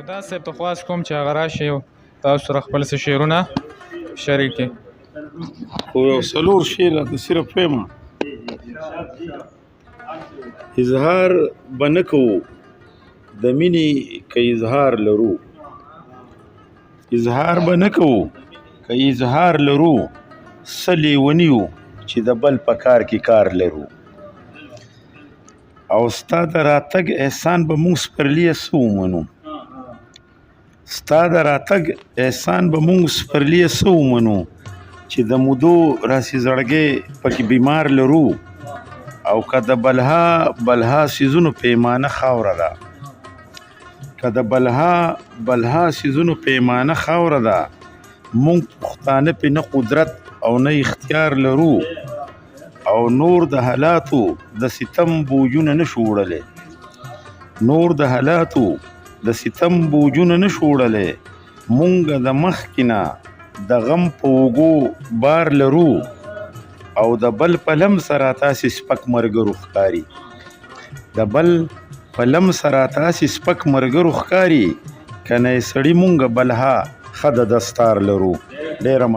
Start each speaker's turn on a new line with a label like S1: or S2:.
S1: دا صاحب ته خواست کوم چې هغه راشي او تاسو سره خپل څه شعرونه شریک کړي.
S2: خو یو څلور شعر راته صرف وایم. اظهار به نه کوو د مینې که اظهار لرو، اظهار به نه کوو که اظهار لرو، څه لیوني یو چې د بل په کار کې کار لرو. او ستا د راتګ احسان به موږ سپرلیه څه ومنو، ستا د راتګ احسان به موږ سپرلیه څه ومنو، چې د مودو راسې زړګی پکې بیمار لرو. او که د بلها سیزونو پیمانه خاوره ده، که د بلها سیزونو پیمانه خاوره ده، موږ پښتانه پې نه قدرت او نه اختیار لرو. او نور د حالاتو د ستم بوجونه نشو وړلی، نور د حالاتو د ستم بوجونه نشو وړلی. مونږ د مخکې نه د غم په اوږو بار لرو. او د بل په لم سره تاسې سپک ملګرو ښکاري، د بل په لم سره تاسې سپک ملګرو ښکاري. که نه یې سړي مونږ بلها ښه د دستار لرو. ډېره